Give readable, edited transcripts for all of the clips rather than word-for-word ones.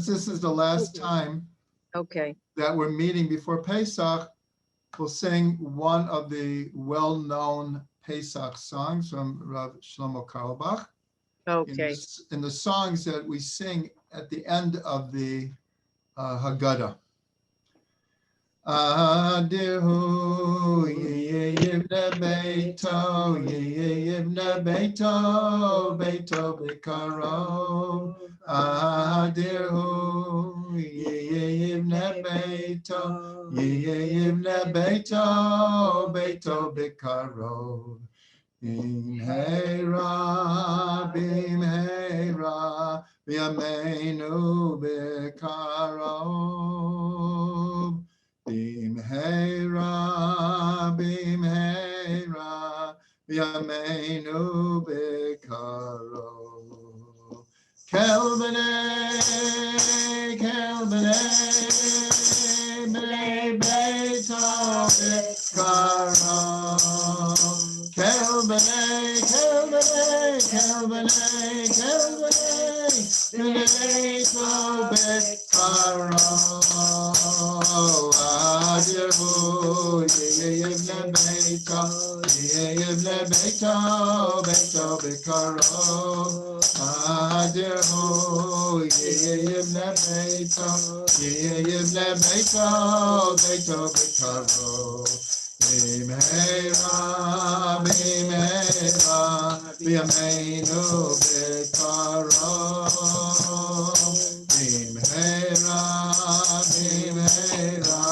this is the last time that we're meeting before Pesach, we'll sing one of the well-known Pesach songs from Rav Shlomo Carlebach. In the songs that we sing at the end of the Haggadah. Adihu yivne beito, yivne beito, beito b'karov. Adihu yivne beito, yivne beito, beito b'karov. Bimheira, bimheira, v'yameinu b'karov. Bimheira, bimheira, v'yameinu b'karov. Kel b'nei, b'nei beito b'karov. Kel b'nei, beito b'karov. Adihu yivne beito, yivne beito, beito b'karov. Adihu yivne beito, yivne beito, beito b'karov. Bimheira, bimheira, v'yameinu b'karov. Bimheira, bimheira,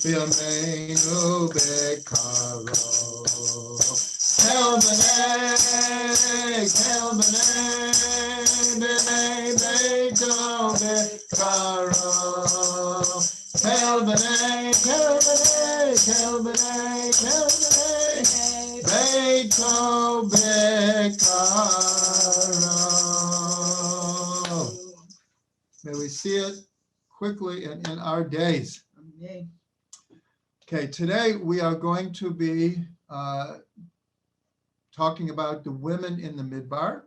v'yameinu b'karov. Kel b'nei, b'nei beito b'karov. Kel b'nei, beito b'karov. May we see it quickly in our days. Okay, today we are going to be talking about the women in the Midbar,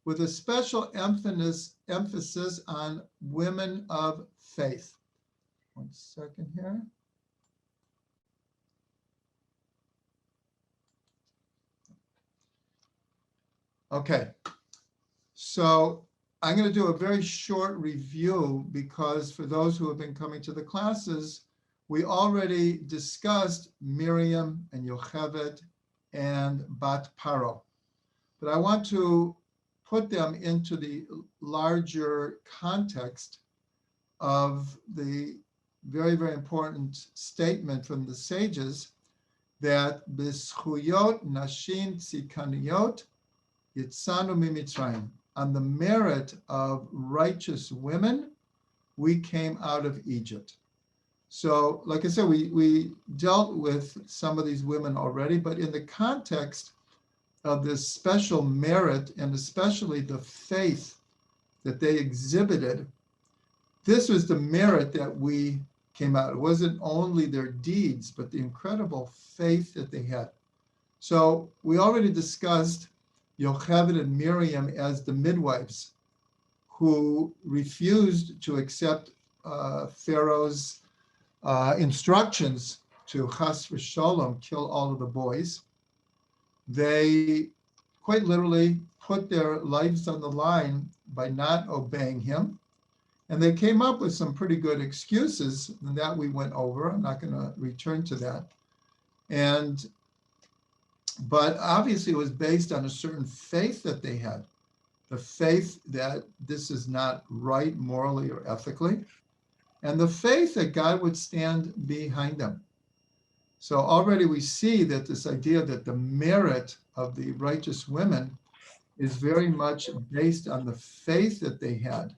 with a special emphasis on women of faith. One second here. Okay, so I'm going to do a very short review because for those who have been coming to the classes, we already discussed Miriam and Yocheved and Bat Paro. But I want to put them into the larger context of the very, very important statement from the sages that B'schuyot Nashin Tzikaniyot Yitzanu Mimitzrayim. On the merit of righteous women, we came out of Egypt. So, like I said, we dealt with some of these women already, but in the context of this special merit and especially the faith that they exhibited, this was the merit that we came out. It wasn't only their deeds, but the incredible faith that they had. So we already discussed Yocheved and Miriam as the midwives who refused to accept Pharaoh's instructions to chas v'sholom, kill all of the boys. They quite literally put their lives on the line by not obeying him. And they came up with some pretty good excuses that we went over. I'm not going to return to that. But obviously it was based on a certain faith that they had, the faith that this is not right morally or ethically, and the faith that God would stand behind them. So already we see that this idea that the merit of the righteous women is very much based on the faith that they had.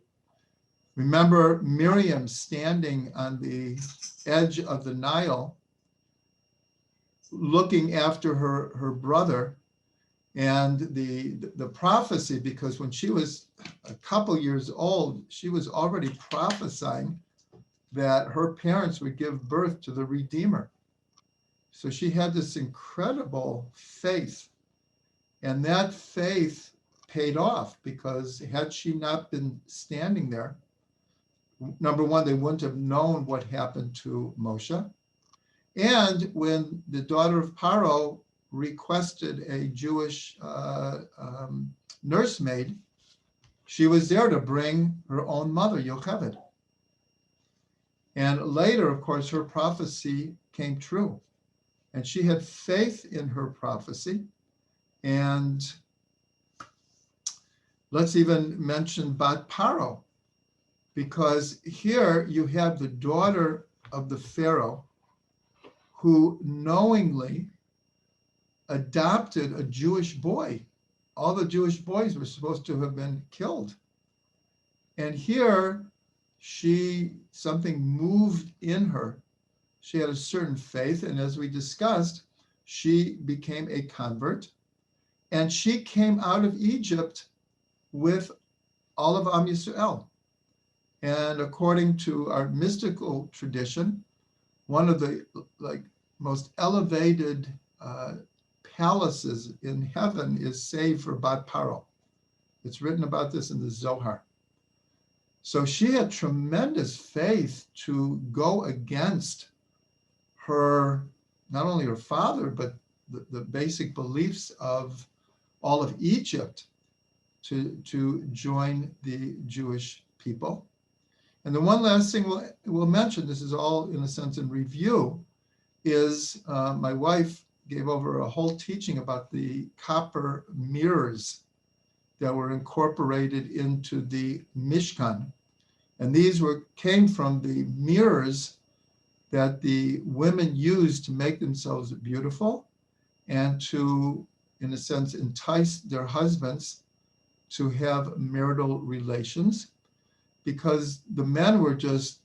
Remember Miriam standing on the edge of the Nile, looking after her brother, and the prophecy, because when she was a couple years old, she was already prophesying that her parents would give birth to the Redeemer. So she had this incredible faith, and that faith paid off, because had she not been standing there number one, they wouldn't have known what happened to Moshe. And when the daughter of Paro requested a Jewish nursemaid, she was there to bring her own mother, Yocheved. And later, of course, her prophecy came true. And she had faith in her prophecy. And let's even mention Bat Paro, because here you have the daughter of the Pharaoh who knowingly adopted a Jewish boy. All the Jewish boys were supposed to have been killed. And here something moved in her. She had a certain faith, and as we discussed, she became a convert, and she came out of Egypt with all of Am Yisrael. And according to our mystical tradition, one of the most elevated palaces in heaven is saved for Bat Paro. It's written about this in the Zohar. So she had tremendous faith to go against her, not only her father, but the basic beliefs of all of Egypt to join the Jewish people. And the one last thing we'll mention, this is all in a sense in review, is my wife gave over a whole teaching about the copper mirrors that were incorporated into the Mishkan. And these came from the mirrors that the women used to make themselves beautiful and to, in a sense, entice their husbands to have marital relations, because the men were just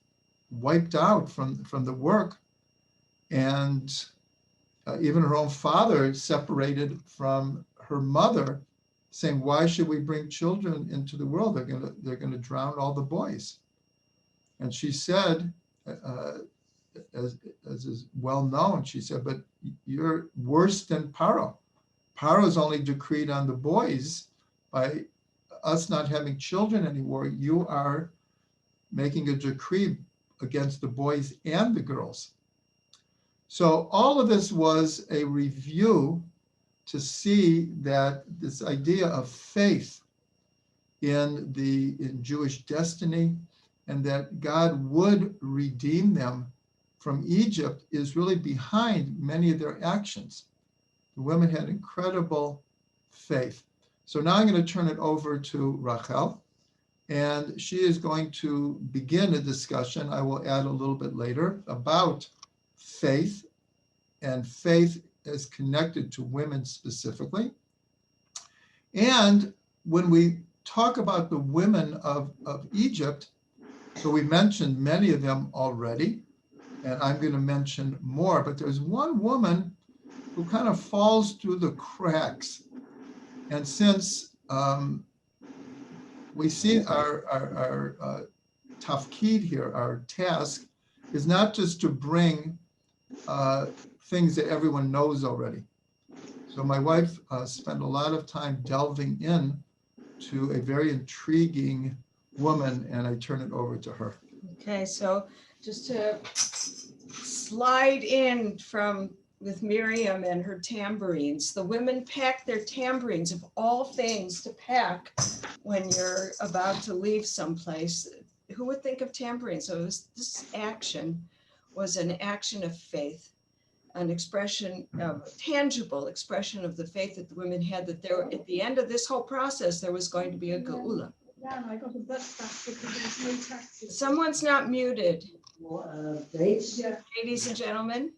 wiped out from the work. And even her own father separated from her mother, saying, why should we bring children into the world? They're gonna drown all the boys. And she said, as is well known, she said, but you're worse than Paro. Paro's only decreed on the boys. By us not having children anymore, you are making a decree against the boys and the girls. So all of this was a review to see that this idea of faith in Jewish destiny, and that God would redeem them from Egypt, is really behind many of their actions. The women had incredible faith. So now I'm going to turn it over to Rachel, and she is going to begin a discussion, I will add a little bit later, about faith, and faith as connected to women specifically. And when we talk about the women of Egypt, so we mentioned many of them already, and I'm going to mention more, but there's one woman who kind of falls through the cracks. And since we see our tafkid here, our task, is not just to bring things that everyone knows already. So my wife spent a lot of time delving in to a very intriguing woman, and I turn it over to her. Okay, so just to slide in with Miriam and her tambourines. The women pack their tambourines, of all things to pack when you're about to leave someplace. Who would think of tambourines? So this action was an action of faith, an expression of tangible expression of the faith that the women had, that there, at the end of this whole process, there was going to be a geula. Yeah, and I got a bus back because there was no taxi. Someone's not muted. Yeah. Ladies and gentlemen.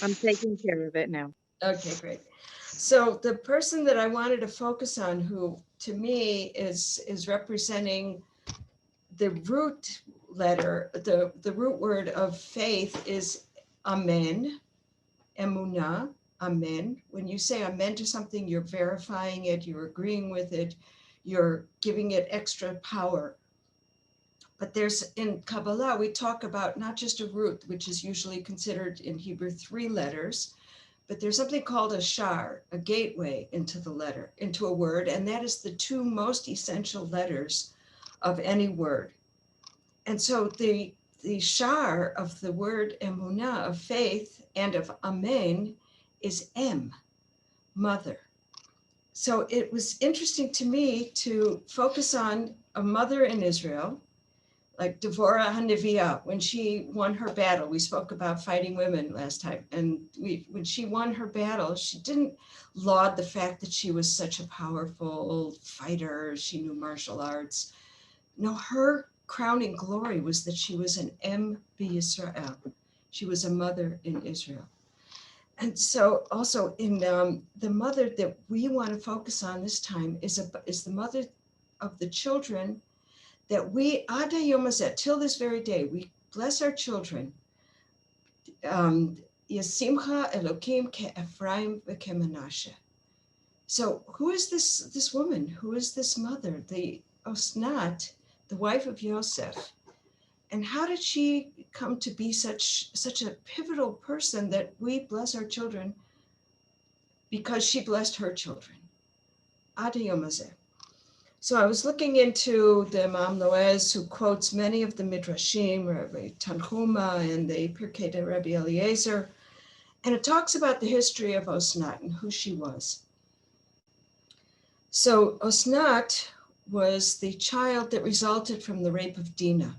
I'm taking care of it now. Okay, great. So the person that I wanted to focus on, who to me is representing the root letter, the root word of faith is amen, emunah, amen. When you say amen to something, you're verifying it, you're agreeing with it, you're giving it extra power. But there's, in Kabbalah, we talk about not just a root, which is usually considered in Hebrew 3 letters, but there's something called a shar, a gateway into a word, and that is the 2 most essential letters of any word. And so the shar of the word emunah, of faith, and of amen is em, mother. So it was interesting to me to focus on a mother in Israel, like Devorah Haniviyah, when she won her battle. We spoke about fighting women last time. And when she won her battle, she didn't laud the fact that she was such a powerful fighter. She knew martial arts. No, her crowning glory was that she was an Em B'Yisrael. She was a mother in Israel. And so also in the mother that we want to focus on this time is the mother of the children that we, Ad Hayom Hazeh, till this very day, we bless our children. Yasimcha Elokim Ephraim v'Kemenashe. So who is this woman? Who is this mother? The Osnat, the wife of Yosef. And how did she come to be such a pivotal person that we bless our children because she blessed her children? Ad Hayom Hazeh. So I was looking into the Imam Loez, who quotes many of the Midrashim, Rabbi Tanhuma and the Pirkei de Rabbi Eliezer, and it talks about the history of Osnat and who she was. So Osnat was the child that resulted from the rape of Dinah.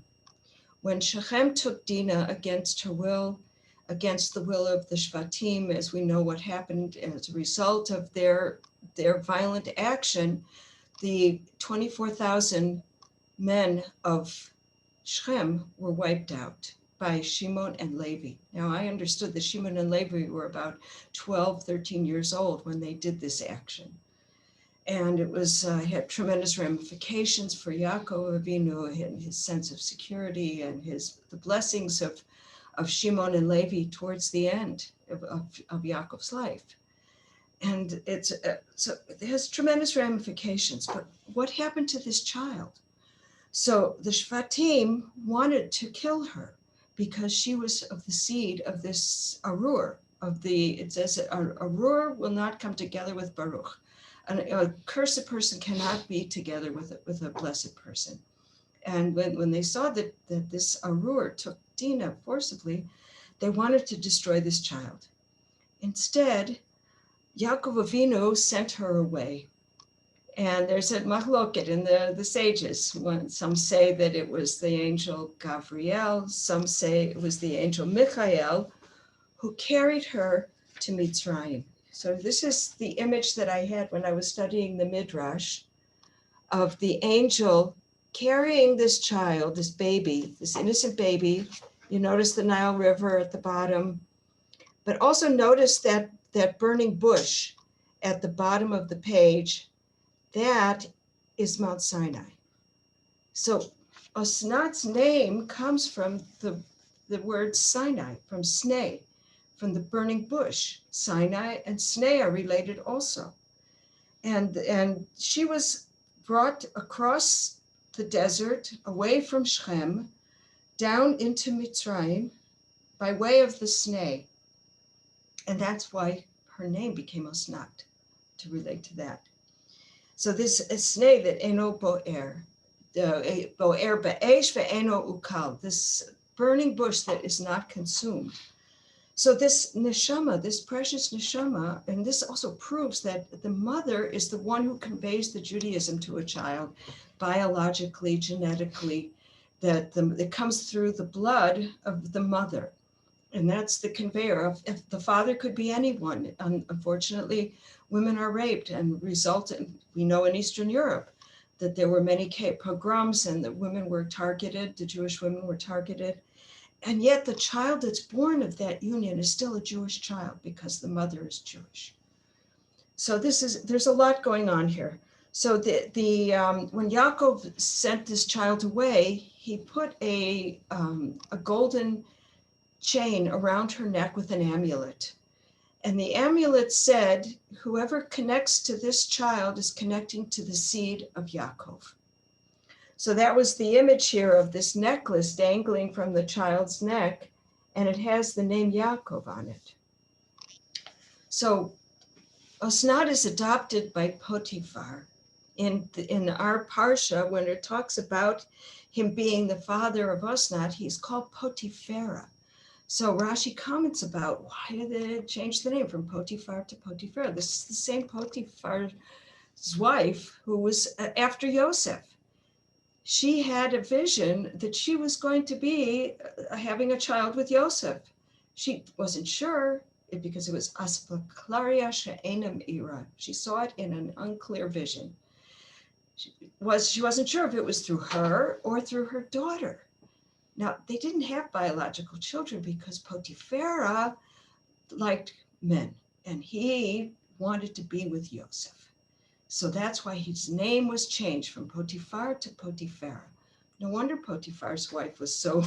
When Shechem took Dinah against her will, against the will of the Shvatim, as we know what happened as a result of their violent action, the 24,000 men of Shechem were wiped out by Shimon and Levi. Now, I understood that Shimon and Levi were about 12, 13 years old when they did this action. And it was had tremendous ramifications for Yaakov Avinu and his sense of security and the blessings of Shimon and Levi towards the end of Yaakov's life. And so it has tremendous ramifications. But what happened to this child? So the Shvatim wanted to kill her because she was of the seed of this Arur. It says Arur will not come together with Baruch. A cursed person cannot be together with a blessed person. And when they saw that this Arur took Dinah forcibly, they wanted to destroy this child. Instead, Yaakov Avinu sent her away. And there's a machloket in the sages. Some say that it was the angel Gabriel. Some say it was the angel Michael who carried her to Mitzrayim. So this is the image that I had when I was studying the Midrash of the angel carrying this child, this baby, this innocent baby. You notice the Nile River at the bottom, but also notice that burning bush at the bottom of the page. That is Mount Sinai. So Osnat's name comes from the word Sinai, from Sneh, from the burning bush. Sinai and Sneh are related also. And she was brought across the desert, away from Shechem, down into Mitzrayim by way of the Sneh. And that's why her name became Osnat, to relate to that. So this sneh that eno boer, boer be'esh ve'eno ukal, this burning bush that is not consumed. So this neshama, this precious neshama, and this also proves that the mother is the one who conveys the Judaism to a child, biologically, genetically, that it comes through the blood of the mother. And that's the conveyor of, if the father could be anyone. Unfortunately, women are raped and we know in Eastern Europe that there were many pogroms and that women were targeted, the Jewish women were targeted. And yet the child that's born of that union is still a Jewish child because the mother is Jewish. So there's a lot going on here. So when Yaakov sent this child away, he put a golden chain around her neck with an amulet. And the amulet said, whoever connects to this child is connecting to the seed of Yaakov. So that was the image here of this necklace dangling from the child's neck, and it has the name Yaakov on it. So Osnat is adopted by Potiphar, in our parsha, when it talks about him being the father of Osnat, he's called Potiphera. So Rashi comments about why did they change the name from Potiphar to Potiphera? This is the same Potiphar's wife who was after Yosef. She had a vision that she was going to be having a child with Yosef. She wasn't sure because it was Aspaklaria She'enam Ira. She saw it in an unclear vision. She wasn't sure if it was through her or through her daughter. Now, they didn't have biological children because Potiphera liked men, and he wanted to be with Yosef. So that's why his name was changed from Potiphar to Potiphera. No wonder Potiphar's wife was so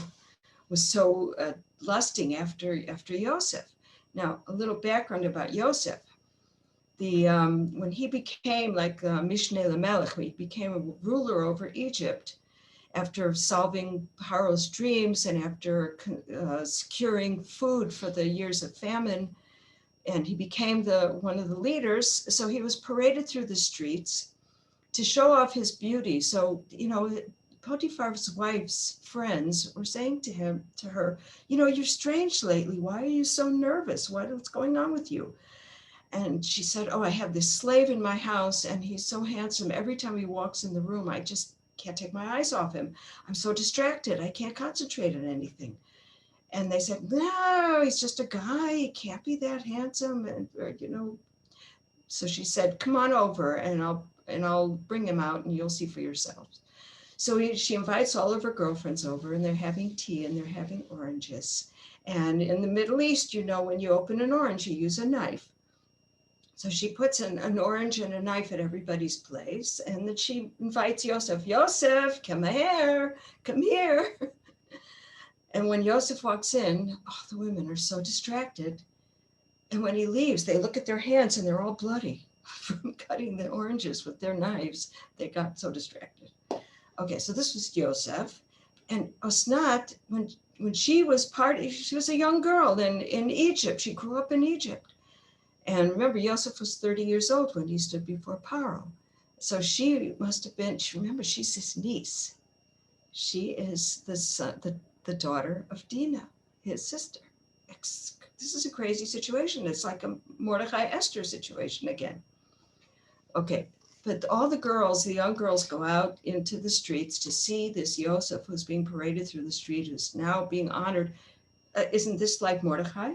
lusting after Yosef. Now, a little background about Yosef. When he became like Mishneh Lamelech, he became a ruler over Egypt after solving Paro's dreams and after securing food for the years of famine, and he became one of the leaders. So he was paraded through the streets to show off his beauty. So, Potiphar's wife's friends were saying to her, you're strange lately. Why are you so nervous? What's going on with you? And she said, I have this slave in my house and he's so handsome. Every time he walks in the room, I just can't take my eyes off him. I'm so distracted. I can't concentrate on anything. And they said, no, he's just a guy. He can't be that handsome. And, so she said, come on over and I'll bring him out and you'll see for yourselves. So she invites all of her girlfriends over and they're having tea and they're having oranges. And in the Middle East, when you open an orange, you use a knife. So she puts an orange and a knife at everybody's place. And then she invites Yosef, come here. And when Yosef walks in, the women are so distracted. And when he leaves, they look at their hands and they're all bloody from cutting the oranges with their knives. They got so distracted. Okay, so this was Yosef. And Osnat, when she was a young girl in Egypt. She grew up in Egypt. And remember, Yosef was 30 years old when he stood before Paro. So she must have been, remember, she's his niece. She is the daughter of Dinah, his sister. This is a crazy situation. It's like a Mordechai Esther situation again. Okay, but all the young girls go out into the streets to see this Yosef who's being paraded through the street, who's now being honored. Isn't this like Mordechai?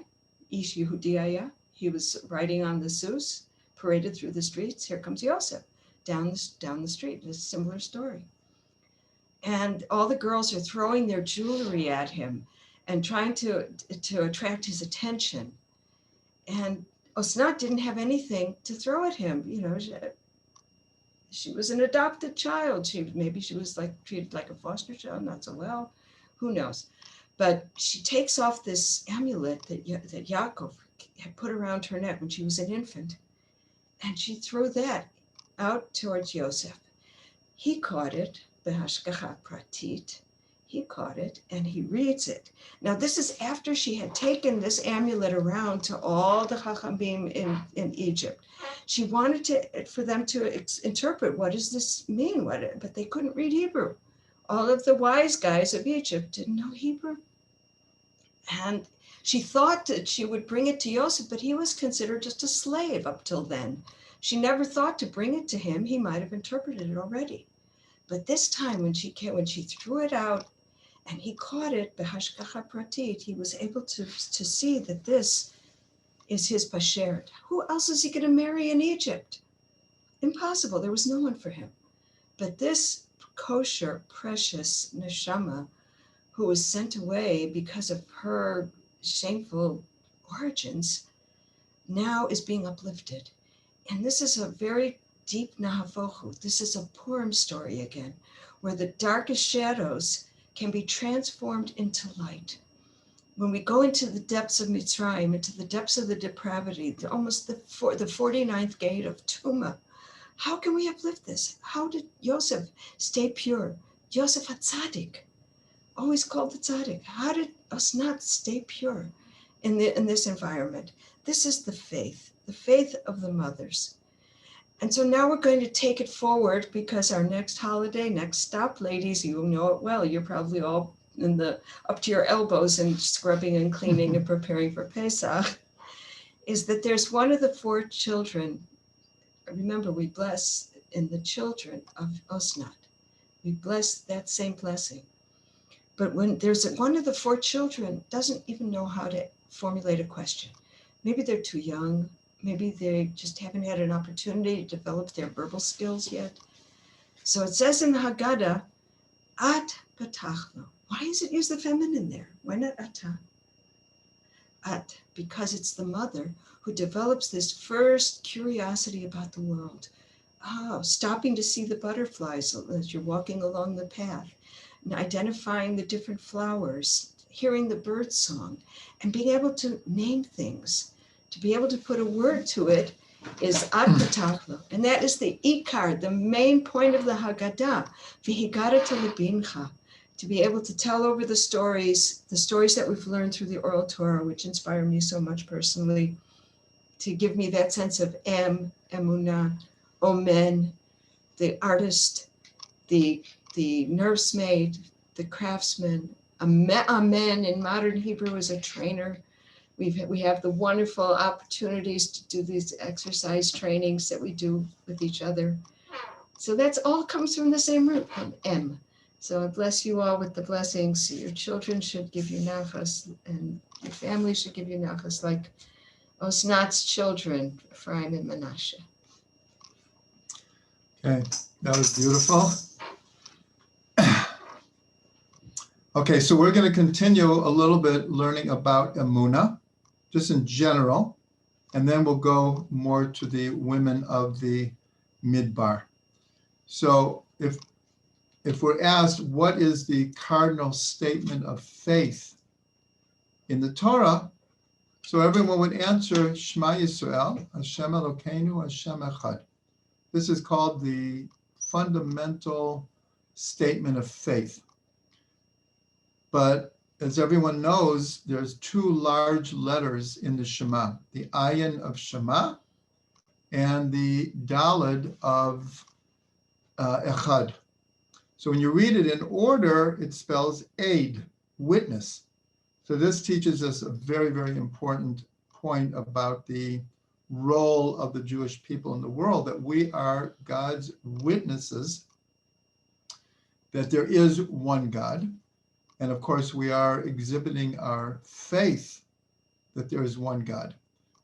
Ish Yehudiah? He was riding on the sus, paraded through the streets. Here comes Yosef down the street. It's a similar story. And all the girls are throwing their jewelry at him and trying to attract his attention. And Osnat didn't have anything to throw at him. She was an adopted child. Maybe she was treated like a foster child, not so well. Who knows? But she takes off this amulet that Yaakov had put around her neck when she was an infant. And she threw that out towards Yosef. He caught it, behashgacha pratit. He caught it and he reads it. Now, this is after she had taken this amulet around to all the Chachamim in Egypt. She wanted for them to interpret, what does this mean? But they couldn't read Hebrew. All of the wise guys of Egypt didn't know Hebrew. And she thought that she would bring it to Yosef, but he was considered just a slave up till then. She never thought to bring it to him. He might have interpreted it already. But this time when she threw it out and he caught it, behashgacha pratit, he was able to see that this is his bashert. Who else is he going to marry in Egypt? Impossible. There was no one for him. But this kosher, precious neshama, who was sent away because of her shameful origins, now is being uplifted. And this is a very deep nahavochu. This is a Purim story again, where the darkest shadows can be transformed into light. When we go into the depths of Mitzrayim, into the depths of the depravity, almost the 49th gate of Tumah, how can we uplift this? How did Yosef stay pure? Yosef HaTzadik, always called the Tzaddik. How did Osnat stay pure in this environment? This is the faith of the mothers. And so now we're going to take it forward because our next holiday, next stop, ladies, you know it well. You're probably all up to your elbows and scrubbing and cleaning and preparing for Pesach, is that there's one of the 4 children. Remember, we bless in the children of Osnat. We bless that same blessing. But when there's one of the 4 children doesn't even know how to formulate a question. Maybe they're too young. Maybe they just haven't had an opportunity to develop their verbal skills yet. So it says in the Haggadah, At patachlo. Why does it use the feminine there? Why not ata? At, because it's the mother who develops this first curiosity about the world. Oh, stopping to see the butterflies as you're walking along the path, and identifying the different flowers, hearing the bird song, and being able to name things. To be able to put a word to it is at patachlo. And that is the ikar, the main point of the Haggadah. V'higarata lebincha. To be able to tell over the stories that we've learned through the oral Torah, which inspire me so much personally, to give me that sense of emunah, omen, the artist, the nursemaid, the craftsman. Amen in modern Hebrew is a trainer. We have the wonderful opportunities to do these exercise trainings that we do with each other. So that's all comes from the same root, M. So I bless you all with the blessings. Your children should give you nachas, and your family should give you nachas, like Osnat's children, Ephraim and Manasseh. Okay, that was beautiful. Okay, so we're going to continue a little bit learning about emunah, just in general, and then we'll go more to the women of the midbar. So if we're asked what is the cardinal statement of faith in the Torah, so everyone would answer Shema Yisrael, Hashem Elokeinu, Hashem Echad. This is called the fundamental statement of faith. But as everyone knows, there's 2 large letters in the Shema, the Ayin of Shema and the Daled of Echad. So when you read it in order, it spells aid, witness. So this teaches us a very, very important point about the role of the Jewish people in the world, that we are God's witnesses, that there is one God. And of course, we are exhibiting our faith that there is one God.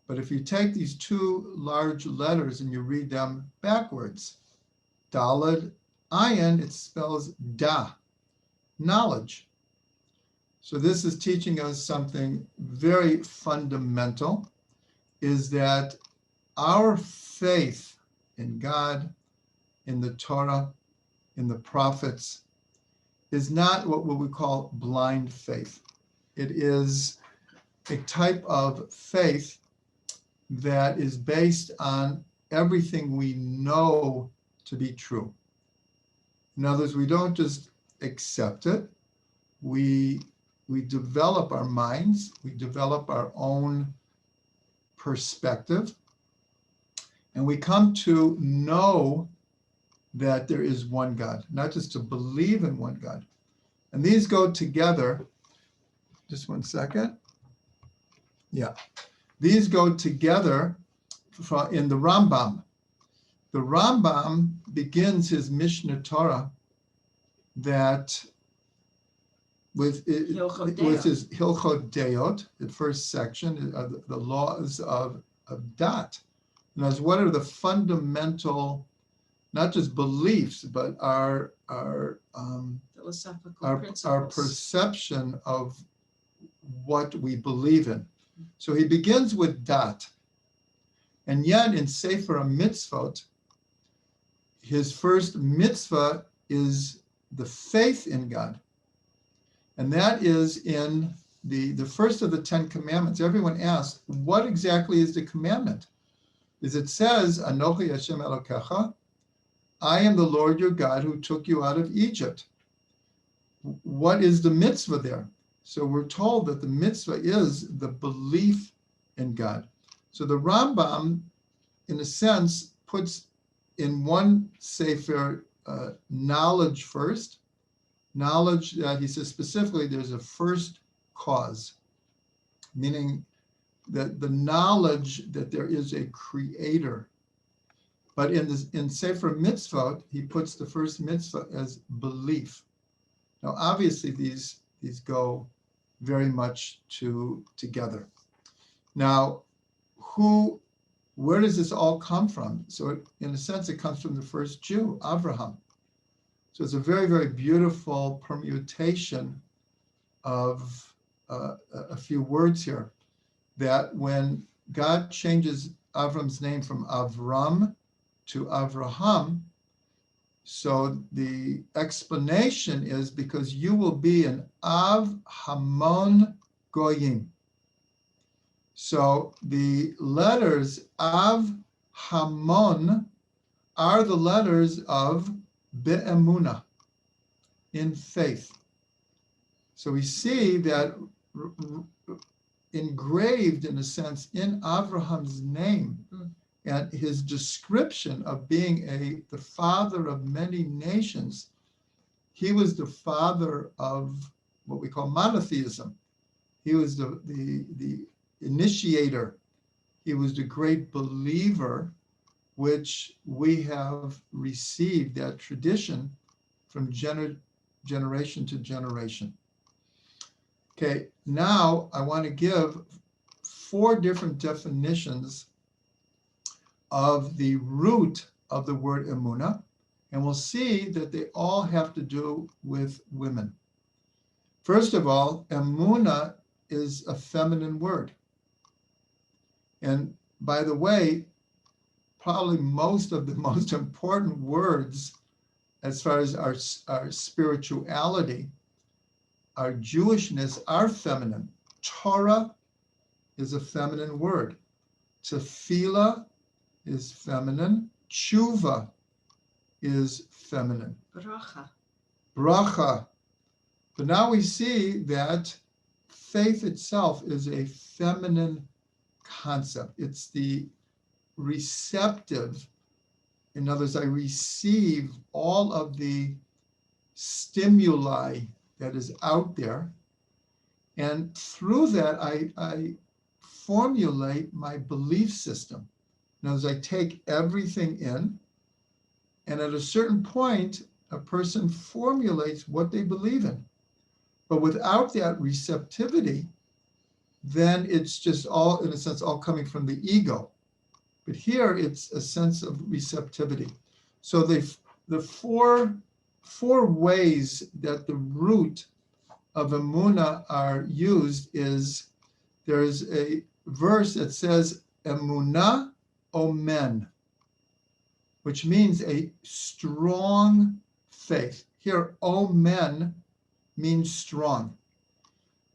But if you take these 2 large letters and you read them backwards, Daled, Ayin, it spells da, knowledge. So this is teaching us something very fundamental, is that our faith in God, in the Torah, in the prophets, is not what we call blind faith. It is a type of faith that is based on everything we know to be true. In other words, we don't just accept it. We develop our minds, we develop our own perspective, and we come to know that there is one God, not just to believe in one God. And these go together. Just one second. Yeah. These go together in the Rambam. The Rambam begins his Mishnah Torah that with his Hilchot Deot, the first section of the laws of Dat. And as what are the fundamental, not just beliefs, but our Philosophical principles. Our perception of what we believe in. So he begins with Dat. And yet in Sefer HaMitzvot, his first mitzvah is the faith in God. And that is in the first of the 10 commandments. Everyone asks, what exactly is the commandment? Is it says, Anochi Hashem Elokecha, I am the Lord your God who took you out of Egypt. What is the mitzvah there? So we're told that the mitzvah is the belief in God. So the Rambam, in a sense, puts in one sefer, knowledge first. Knowledge that he says specifically there's a first cause, meaning that the knowledge that there is a creator. But in Sefer Mitzvot, he puts the first mitzvah as belief. Now, obviously, these go very much together. Now, where does this all come from? So in a sense, it comes from the first Jew, Abraham. So it's a very, very beautiful permutation of a few words here, that when God changes Avram's name from Avram to Avraham, so the explanation is because you will be an Av Hamon Goyim. So the letters Av Hamon are the letters of Be'emunah, in faith. So we see that engraved, in a sense, in Abraham's name and his description of being the father of many nations. He was the father of what we call monotheism. He was the initiator. He was the great believer, which we have received that tradition from generation to generation. Okay, now I want to give 4 different definitions of the root of the word emunah, and we'll see that they all have to do with women. First of all, emunah is a feminine word. And by the way, probably most of the most important words as far as our spirituality, our Jewishness, are feminine. Torah is a feminine word. Tefillah is feminine. Tshuva is feminine. Bracha. But now we see that faith itself is a feminine concept. It's the receptive. In other words, I receive all of the stimuli that is out there, and through that I formulate my belief system. In other words, I take everything in, and at a certain point, a person formulates what they believe in. But without that receptivity, then it's just all, in a sense, all coming from the ego. But here it's a sense of receptivity. So the four ways that the root of emunah are used is, there's a verse that says emunah omen, which means a strong faith. Here, omen means strong.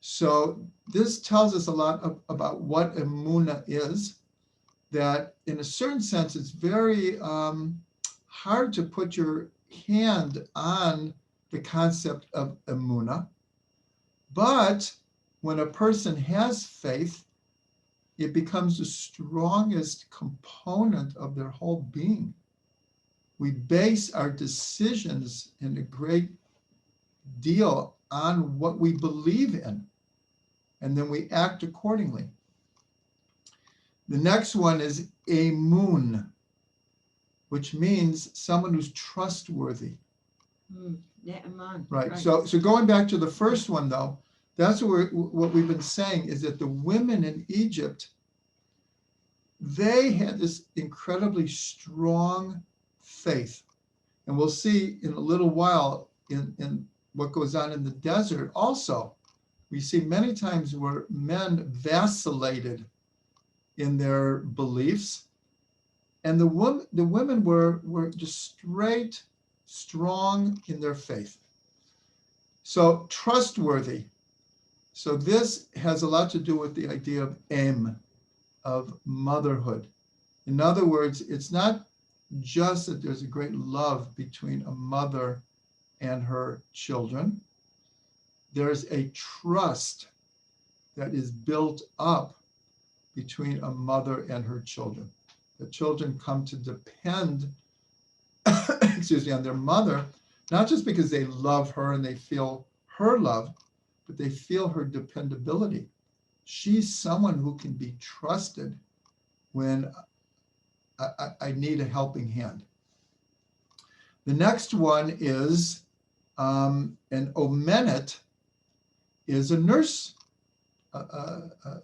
So this tells us a lot about what emunah is, that in a certain sense, it's very hard to put your hand on the concept of emunah. But when a person has faith, it becomes the strongest component of their whole being. We base our decisions in a great deal on what we believe in, and then we act accordingly. The next one is emun, which means someone who's trustworthy. Right. So going back to the first one, though, that's what we've been saying is that the women in Egypt, they had this incredibly strong faith. And we'll see in a little while in what goes on in the desert also. We see many times where men vacillated in their beliefs, and the women were just straight, strong in their faith. So trustworthy. So this has a lot to do with the idea of of motherhood. In other words, it's not just that there's a great love between a mother and her children. There's a trust that is built up between a mother and her children. The children come to depend excuse me, on their mother, not just because they love her and they feel her love, but they feel her dependability. She's someone who can be trusted when I need a helping hand. The next one is an omenet, is a nurse,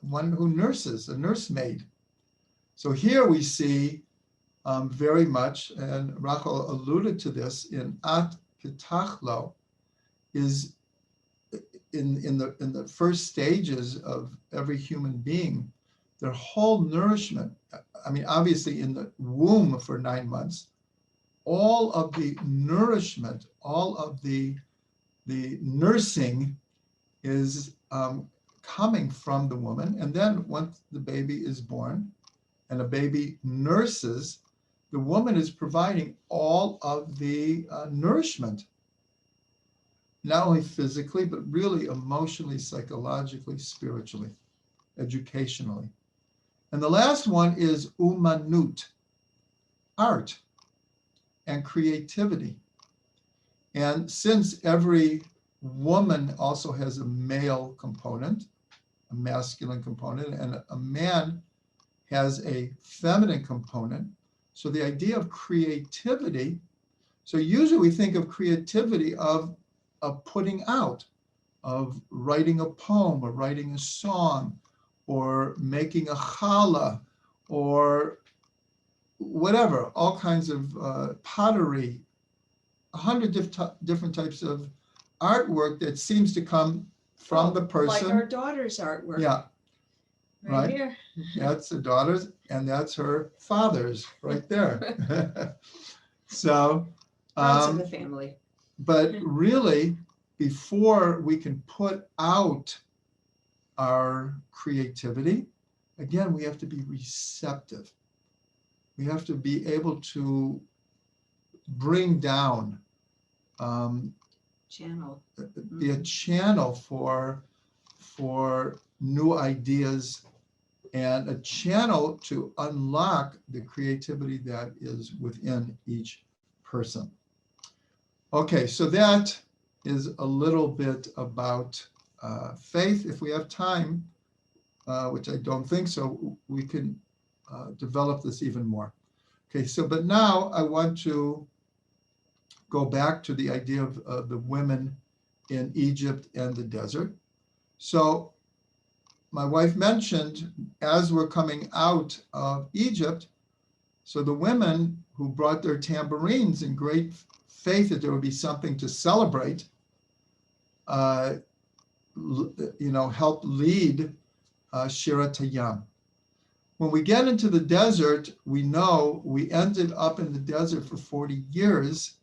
one who nurses, a nursemaid. So here we see very much, and Rachel alluded to this in At Kitachlo, is in the first stages of every human being, their whole nourishment. I mean, obviously in the womb for 9 months, all of the nourishment, all of the nursing is coming from the woman. And then once the baby is born and a baby nurses, the woman is providing all of the nourishment, not only physically, but really emotionally, psychologically, spiritually, educationally. And the last one is umanut, art and creativity. And since every woman also has a male component, a masculine component, and a man has a feminine component, so the idea of creativity, so usually we think of creativity of putting out, of writing a poem or writing a song or making a challah or whatever, all kinds of pottery, 100 different types of artwork that seems to come from the person. Like our daughter's artwork. Yeah, right. Here. That's the daughter's, and that's her father's right there. So, Runs in the family. but really, before we can put out our creativity, again, we have to be receptive. We have to be able to bring down, Channel. be a channel for new ideas and a channel to unlock the creativity that is within each person. Okay, so that is a little bit about faith. If we have time, which I don't think so, we can develop this even more. Okay, so but now I want to go back to the idea of the women in Egypt and the desert. So my wife mentioned, as we're coming out of Egypt, so the women who brought their tambourines in great faith that there would be something to celebrate, help lead Shirat Hayam. When we get into the desert, we know we ended up in the desert for 40 years.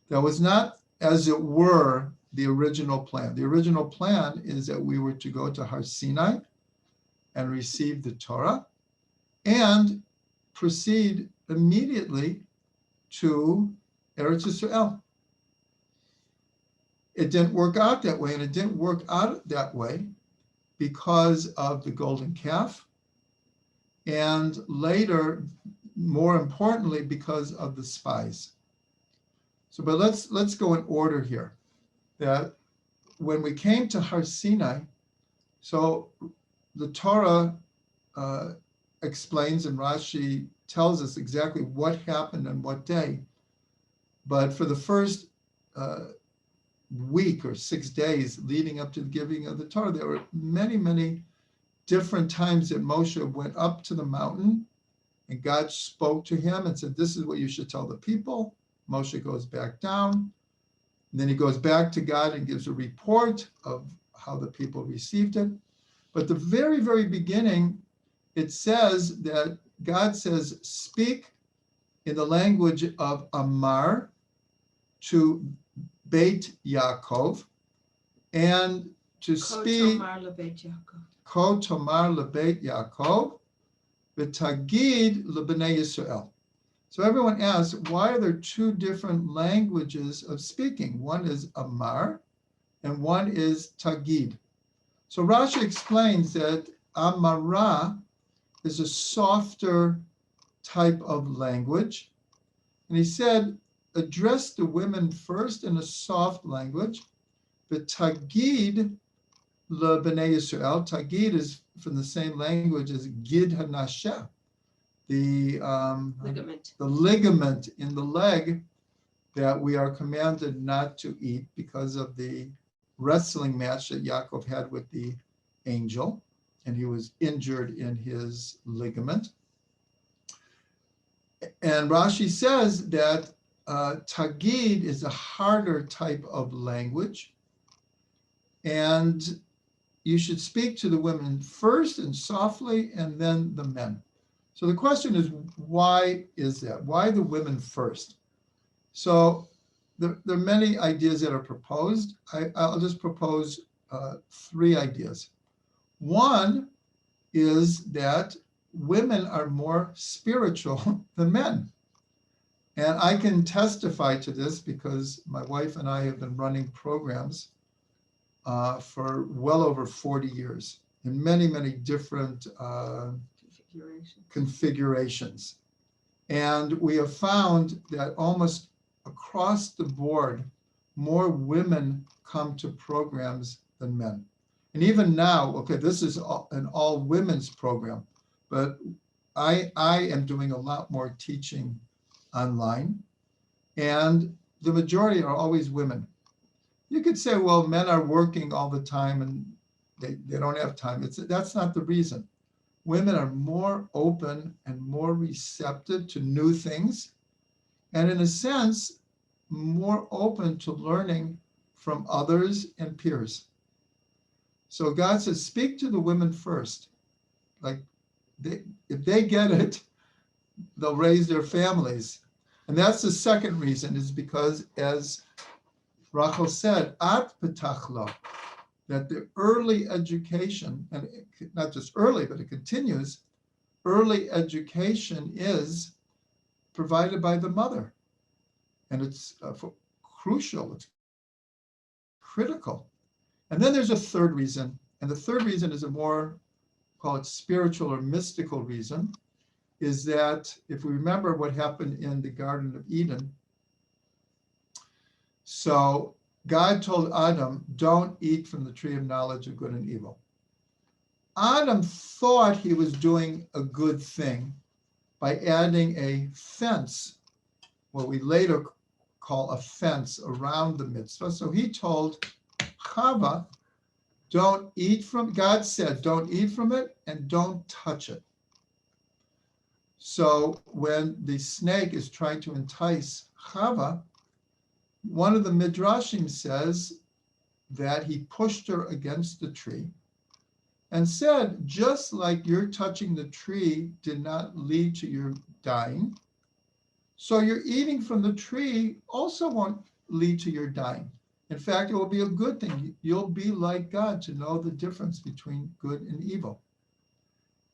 That was not, as it were, the original plan. The original plan is that we were to go to Har Sinai and receive the Torah and proceed immediately to Eretz Yisrael. It didn't work out that way, and it didn't work out that way because of the golden calf, and later, more importantly, because of the spies. So, but let's go in order here. That when we came to Har Sinai, so the Torah explains, and Rashi tells us exactly what happened on what day. But for the first week or 6 days leading up to the giving of the Torah, there were many, many different times that Moshe went up to the mountain and God spoke to him and said, this is what you should tell the people. Moshe goes back down. And then he goes back to God and gives a report of how the people received it. But the very, very beginning, it says that God says, speak in the language of Amar to Beit Yaakov, and to speak Ko Tomar LeBeit Yaakov, V'tagid LeBnei Yisrael. So everyone asks, why are there two different languages of speaking? One is Amar, and one is Tagid. So Rashi explains that Amara is a softer type of language. And he said, address the women first in a soft language. The Tagid le B'nai Yisrael. Tagid is from the same language as Gid Hanasheh, the ligament in the leg that we are commanded not to eat because of the wrestling match that Yaakov had with the angel, and he was injured in his ligament. And Rashi says that Tagid is a harder type of language, and you should speak to the women first and softly, and then the men. So the question is, why is that? Why the women first? So there are many ideas that are proposed. I'll just propose 3 ideas. One is that women are more spiritual than men. And I can testify to this because my wife and I have been running programs for well over 40 years in many, many different configurations. And we have found that almost across the board, more women come to programs than men. And even now, okay, this is an all women's program, but I am doing a lot more teaching online, and the majority are always women. You could say, well, men are working all the time and they don't have time. That's not the reason. Women are more open and more receptive to new things, and in a sense, more open to learning from others and peers. So God says, speak to the women first. Like, if they get it, they'll raise their families. And that's the second reason, is because, as Rachel said, at petachlo, that the early education, and not just early, but it continues, early education is provided by the mother. And it's crucial, it's critical. And then there's a third reason, and the third reason is a more, call it spiritual or mystical reason, is that if we remember what happened in the Garden of Eden, so God told Adam, don't eat from the tree of knowledge of good and evil. Adam thought he was doing a good thing by adding a fence, what we later call a fence, around the mitzvah. So he told Chava, don't eat from, God said, don't eat from it and don't touch it. So when the snake is trying to entice Chava, one of the midrashim says that he pushed her against the tree and said, just like your touching the tree did not lead to your dying, so your eating from the tree also won't lead to your dying. In fact, it will be a good thing. You'll be like God to know the difference between good and evil.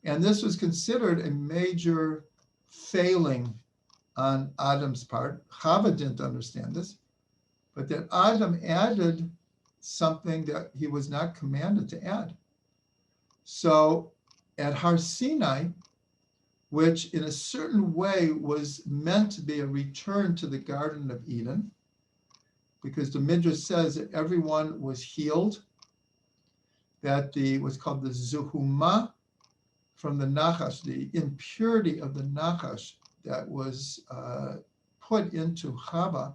And this was considered a major failing on Adam's part. Chava didn't understand this, but that Adam added something that he was not commanded to add. So at Har Sinai, which in a certain way was meant to be a return to the Garden of Eden, because the Midrash says that everyone was healed, that what's called the zuhuma from the nachash, the impurity of the nachash that was put into Chava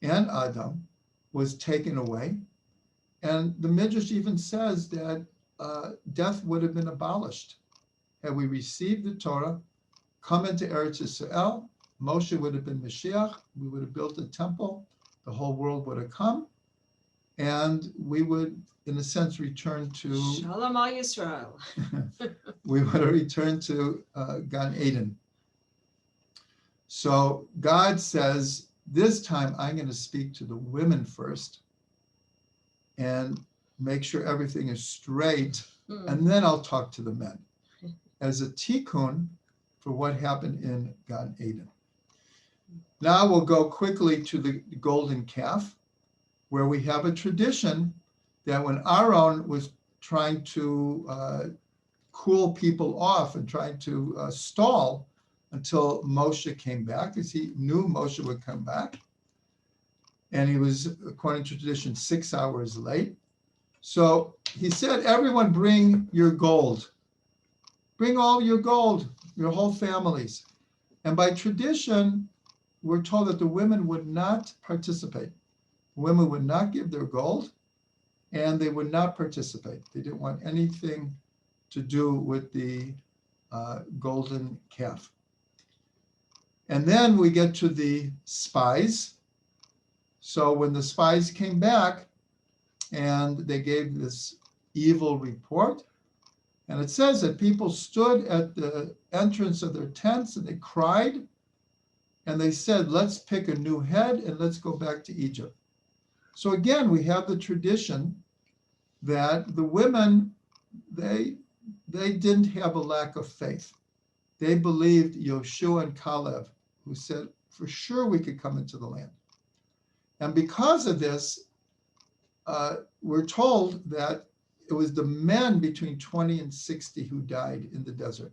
and Adam, was taken away. And the Midrash even says that death would have been abolished. Had we received the Torah, come into Eretz Yisrael, Moshe would have been Mashiach, we would have built a temple, the whole world would have come, and we would, in a sense, return to Shalom al Yisrael. we would have returned to Gan Eden. So God says, this time I'm going to speak to the women first and make sure everything is straight, and then I'll talk to the men, as a tikkun for what happened in Gan Eden. Now we'll go quickly to the golden calf, where we have a tradition that when Aaron was trying to cool people off and trying to stall until Moshe came back, because he knew Moshe would come back. And he was, according to tradition, 6 hours late. So he said, everyone bring your gold. Bring all your gold, your whole families. And by tradition, we're told that the women would not participate. Women would not give their gold, and they would not participate. They didn't want anything to do with the golden calf. And then we get to the spies. So when the spies came back and they gave this evil report, and it says that people stood at the entrance of their tents and they cried, and they said, let's pick a new head and let's go back to Egypt. So again, we have the tradition that the women, they didn't have a lack of faith. They believed Yoshua and Caleb, who said, for sure we could come into the land. And because of this, we're told that it was the men between 20 and 60 who died in the desert.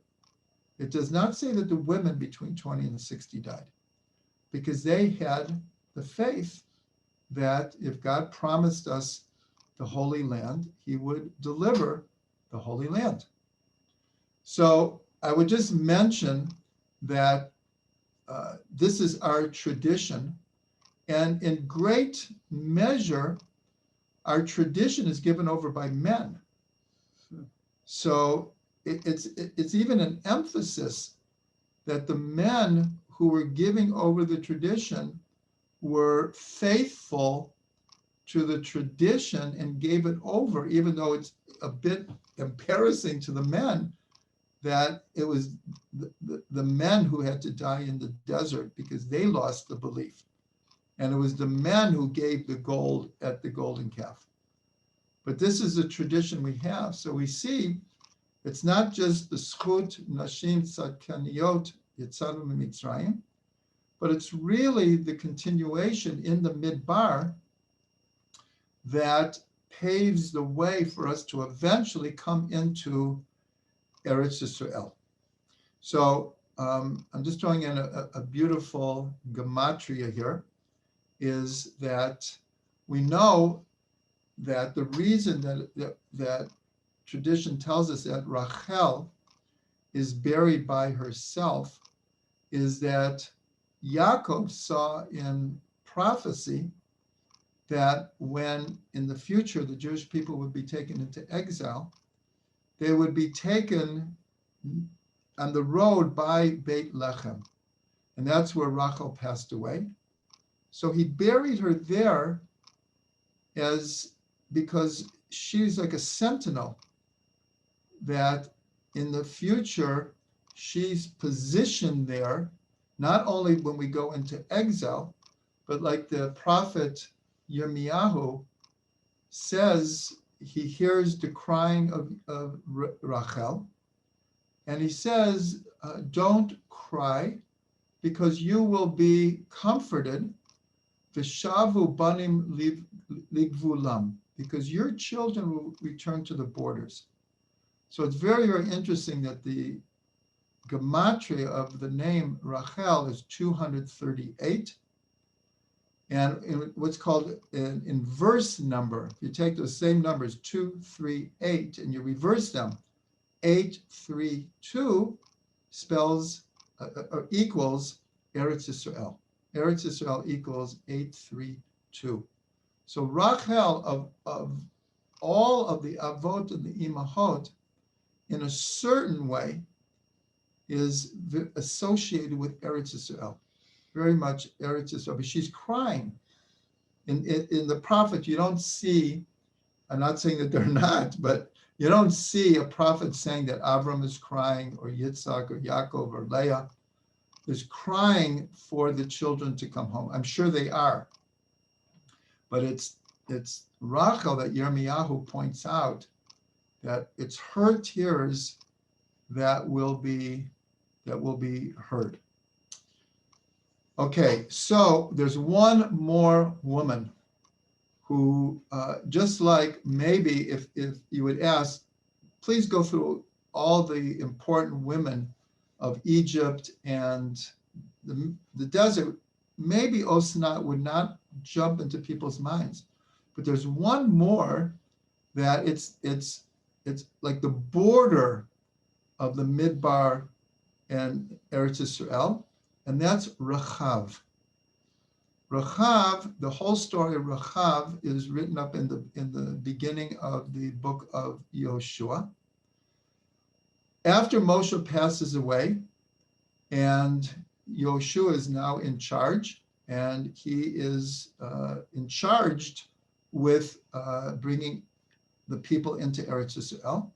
It does not say that the women between 20 and 60 died, because they had the faith that if God promised us the Holy Land, he would deliver the Holy Land. So I would just mention that this is our tradition, and in great measure, our tradition is given over by men. So it's even an emphasis that the men who were giving over the tradition were faithful to the tradition and gave it over, even though it's a bit embarrassing to the men that it was the men who had to die in the desert because they lost the belief. And it was the men who gave the gold at the golden calf. But this is a tradition we have. So we see it's not just the schut nashim tzadkaniot yitzanu mitzrayim, but it's really the continuation in the midbar that paves the way for us to eventually come into Eretz Yisrael. So I'm just throwing in a beautiful gematria here, is that we know that the reason that tradition tells us that Rachel is buried by herself is that Yaakov saw in prophecy that when in the future the Jewish people would be taken into exile, they would be taken on the road by Beit Lechem. And that's where Rachel passed away. So he buried her there because she's like a sentinel, that in the future she's positioned there, not only when we go into exile, but like the prophet Yirmiyahu says, he hears the crying of Rachel, and he says, don't cry, because you will be comforted, v'shavu banim ligvulam, because your children will return to the borders. So it's very, very interesting that the gematria of the name Rachel is 238. And in what's called an inverse number, if you take those same numbers, 2, 3, 8, and you reverse them, 8, 3, 2 spells or equals Eretz Yisrael. Eretz Yisrael equals 8, 3, 2. So Rachel of all of the Avot and the Imahot, in a certain way, is associated with Eretz Yisrael. Very much Eretz Yisrael, but she's crying. In the prophet, you don't see, I'm not saying that they're not, but you don't see a prophet saying that Avram is crying, or Yitzhak, or Yaakov, or Leah is crying for the children to come home. I'm sure they are. But it's Rachel that Yirmiyahu points out that it's her tears that will be heard. Okay, so there's one more woman who, just like maybe if you would ask, please go through all the important women of Egypt and the desert, maybe Osna would not jump into people's minds. But there's one more that it's like the border of the Midbar and Eretz Yisrael, and that's Rachav. Rachav, the whole story of Rachav is written up in the beginning of the book of Yoshua. After Moshe passes away, and Yoshua is now in charge, and he is in charge with bringing the people into Eretz Yisrael.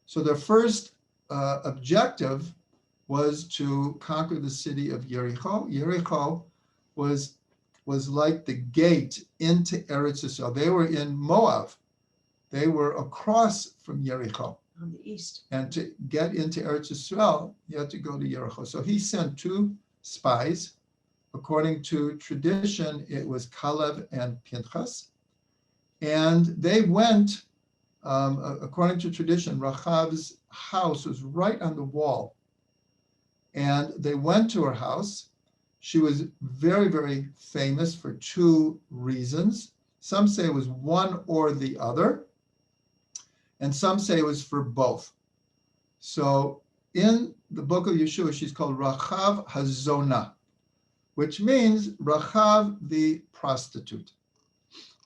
So their first objective was to conquer the city of Jericho. Jericho was like the gate into Eretz Yisrael. They were in Moab. They were across from Jericho. On the east. And to get into Eretz Yisrael, you had to go to Jericho. So he sent 2 spies. According to tradition, it was Caleb and Pinchas. And they went, according to tradition, Rachav's house was right on the wall. And they went to her house. She was very, very famous for 2 reasons. Some say it was one or the other, and some say it was for both. So in the book of Yeshua, she's called Rachav Hazona, which means Rachav the prostitute.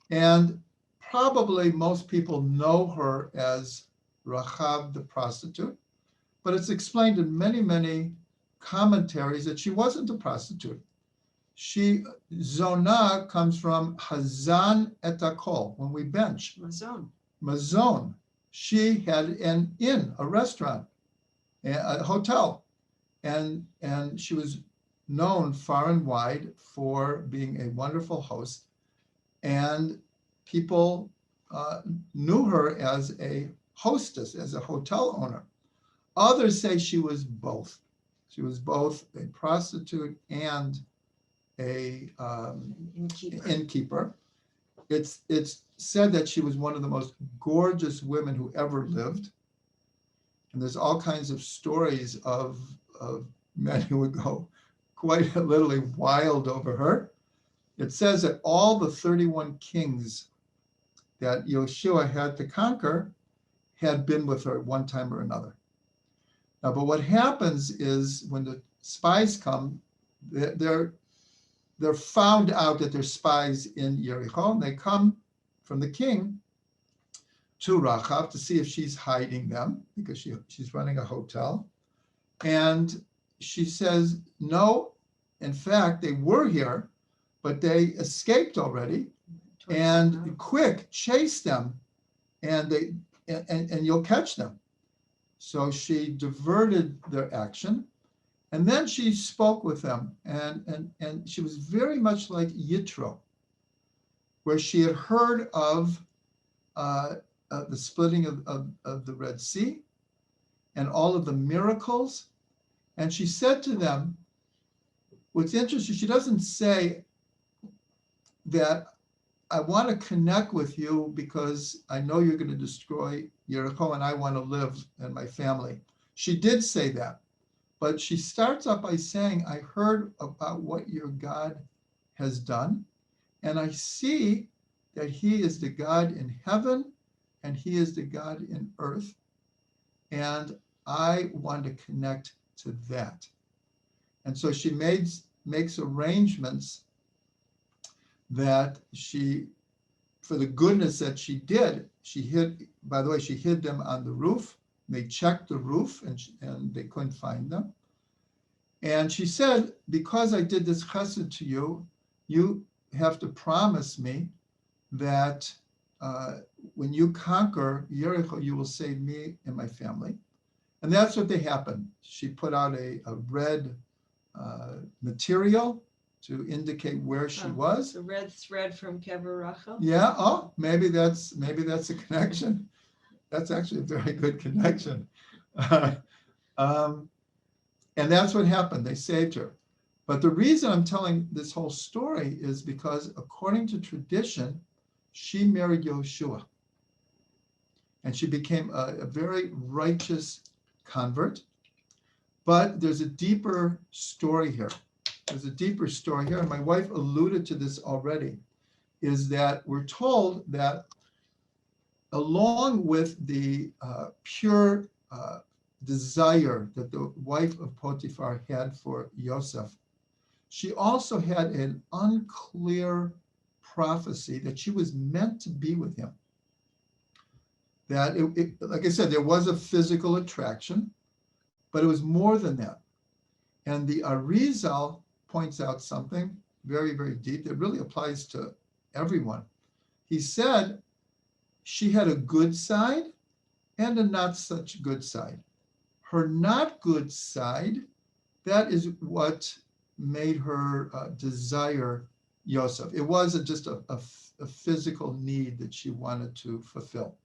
And probably most people know her as Rachav the prostitute, but it's explained in many, many commentaries that she wasn't a prostitute. Zona comes from Hazan et Akol, when we bench. Mazon. She had an inn, a restaurant, a hotel, and she was known far and wide for being a wonderful host, and people knew her as a hostess, as a hotel owner. Others say she was both. She was both a prostitute and a innkeeper. It's said that she was one of the most gorgeous women who ever lived. And there's all kinds of stories of men who would go quite literally wild over her. It says that all the 31 kings that Yoshua had to conquer had been with her at one time or another. Now, but what happens is when the spies come, they're found out that they're spies in Jericho, and they come from the king to Rachav to see if she's hiding them, because she's running a hotel. And she says, no, in fact, they were here, but they escaped already. And quick, chase them, and you'll catch them. So she diverted their action, and then she spoke with them, and she was very much like Yitro, where she had heard of the splitting of the Red Sea and all of the miracles. And she said to them, what's interesting, she doesn't say that I want to connect with you because I know you're going to destroy Jericho and I want to live and my family. She did say that, but she starts up by saying, I heard about what your God has done, and I see that he is the God in heaven and he is the God in earth, and I want to connect to that. And so she makes arrangements that she, for the goodness that she did, she hid them on the roof. They checked the roof and they couldn't find them. And she said, because I did this chesed to you, you have to promise me that when you conquer Jericho, you will save me and my family. And that's what happened. She put out a red material to indicate where she was. The red thread from Kever Rachel. Yeah. Oh, maybe that's a connection. That's actually a very good connection. And that's what happened. They saved her. But the reason I'm telling this whole story is because, according to tradition, she married Yoshua. And she became a very righteous convert. But there's a deeper story here. There's a deeper story here, and my wife alluded to this already, is that we're told that along with the pure desire that the wife of Potiphar had for Yosef, she also had an unclear prophecy that she was meant to be with him. That, like I said, there was a physical attraction, but it was more than that. And the Arizal points out something very, very deep that really applies to everyone. He said she had a good side and a not such good side. Her not good side, that is what made her desire Yosef. It wasn't just a physical need that she wanted to fulfill.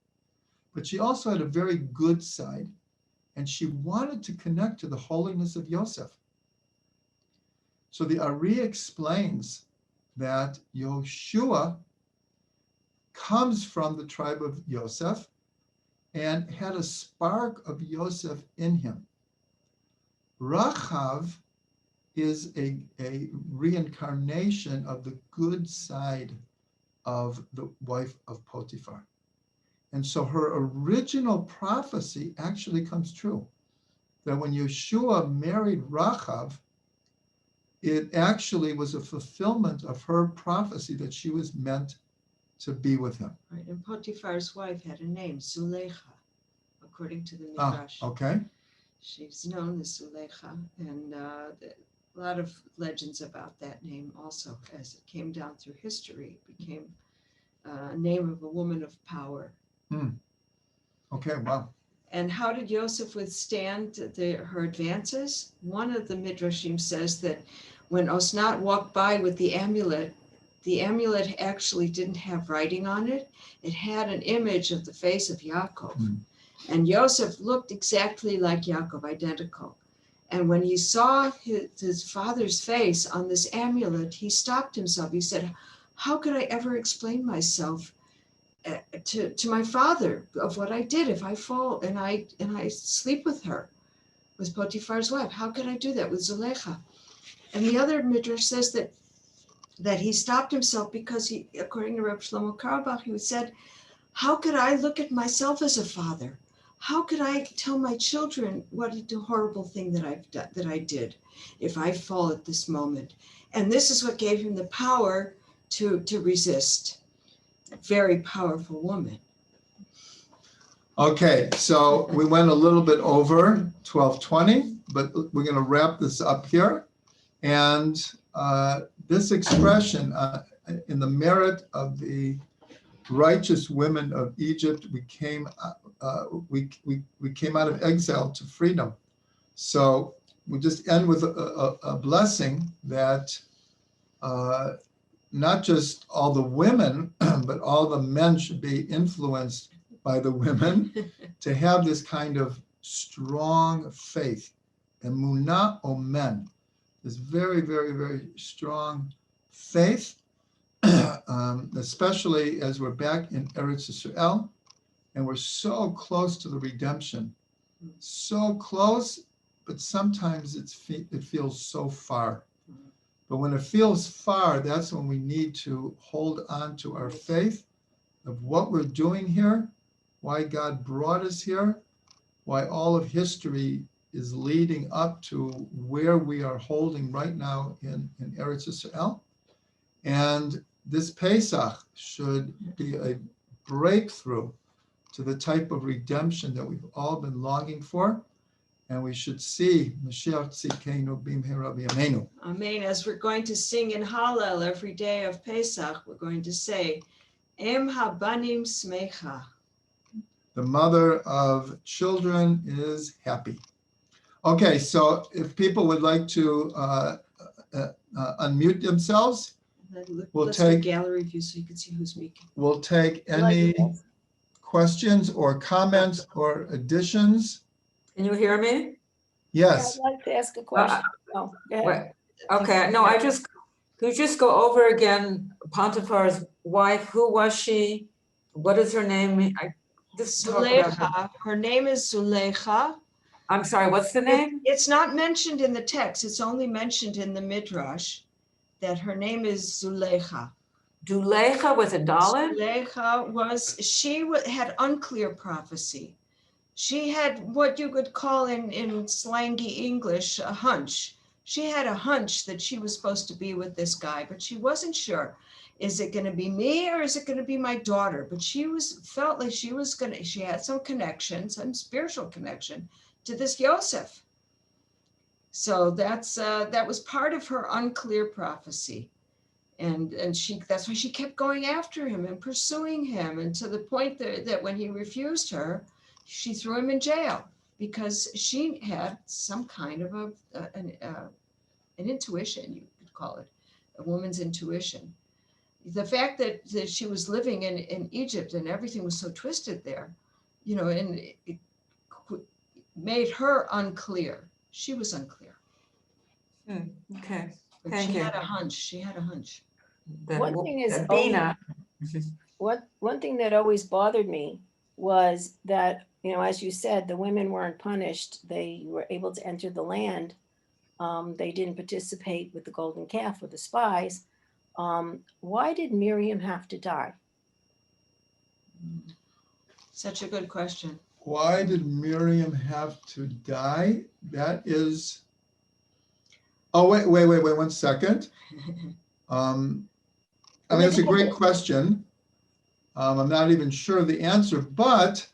But she also had a very good side, and she wanted to connect to the holiness of Yosef. So the Ari explains that Yoshua comes from the tribe of Yosef and had a spark of Yosef in him. Rachav is a reincarnation of the good side of the wife of Potiphar. And so her original prophecy actually comes true. That when Yeshua married Rachav, it actually was a fulfillment of her prophecy that she was meant to be with him. Right, and Potiphar's wife had a name, Zuleika, according to the Midrash. Okay. She's known as Zuleika, and a lot of legends about that name also. As it came down through history, it became a name of a woman of power. Okay, wow. And how did Yosef withstand her advances? One of the Midrashim says that when Osnat walked by with the amulet actually didn't have writing on it. It had an image of the face of Yaakov. And Yosef looked exactly like Yaakov, identical. And when he saw his father's face on this amulet, he stopped himself. He said, how could I ever explain myself to my father of what I did if I fall and I sleep with her, with Potiphar's wife? How could I do that with Zuleika? And the other Midrash says that he stopped himself because he, according to Reb Shlomo Carlebach, he said, how could I look at myself as a father? How could I tell my children what a horrible thing that I did if I fall at this moment? And this is what gave him the power to resist. A very powerful woman. Okay, so we went a little bit over 12:20, but we're going to wrap this up here. And this expression, in the merit of the righteous women of Egypt, we came out of exile to freedom. So we just end with a blessing that not just all the women, but all the men should be influenced by the women to have this kind of strong faith. Emunah omen, this very, very, very strong faith, especially as we're back in Eretz Yisrael, and we're so close to the redemption. So close, but sometimes it feels so far. But when it feels far, that's when we need to hold on to our faith of what we're doing here, why God brought us here, why all of history is leading up to where we are holding right now in Eretz Yisrael. And this Pesach should be a breakthrough to the type of redemption that we've all been longing for. And we should see Mashiach Tzidkeinu b'mehera b'yameinu. Amen. As we're going to sing in Hallel every day of Pesach, we're going to say, Em habanim smecha. The mother of children is happy. Okay, so if people would like to unmute themselves, Let's take gallery view so you can see who's speaking. We'll take any questions or comments or additions. Can you hear me? Yes. I'd like to ask a question. Oh, go ahead. Wait, okay, no, could you just go over again Potiphar's wife? Who was she? What is her name? Zuleika. Her name is Zuleika, I'm sorry, what's the name? It's not mentioned in the text. It's only mentioned in the Midrash that her name is Zuleika. Dulecha with a Dalet? Zuleika had unclear prophecy. She had what you could call in slangy English a hunch. She had a hunch that she was supposed to be with this guy, but she wasn't sure. Is it going to be me or is it going to be my daughter? But felt like she had some connection, some spiritual connection to this Yosef. So that was part of her unclear prophecy. And that's why she kept going after him and pursuing him, and to the point that when he refused her, she threw him in jail because she had some kind of an intuition, you could call it, a woman's intuition. The fact that she was living in Egypt and everything was so twisted there, and it made her unclear. She was unclear. Okay. But Thank you. She had a hunch. One thing is Bina. One thing that always bothered me was that, as you said, the women weren't punished. They were able to enter the land. They didn't participate with the golden calf with the spies. Why did Miriam have to die? Such a good question. Why did Miriam have to die? That is, oh, wait 1 second. It's a great question. I'm not even sure of the answer, but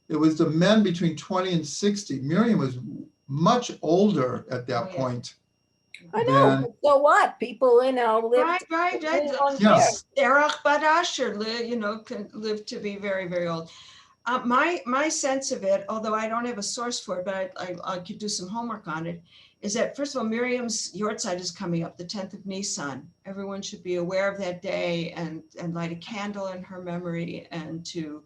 it was the men between 20 and 60. Miriam was much older at that point. I know, but so what? People, live. Right. Yes. Erach Badasher, can live to be very, very old. My sense of it, although I don't have a source for it, but I could do some homework on it, is that first of all, Miriam's Yortzeit is coming up, the 10th of Nisan. Everyone should be aware of that day and light a candle in her memory and to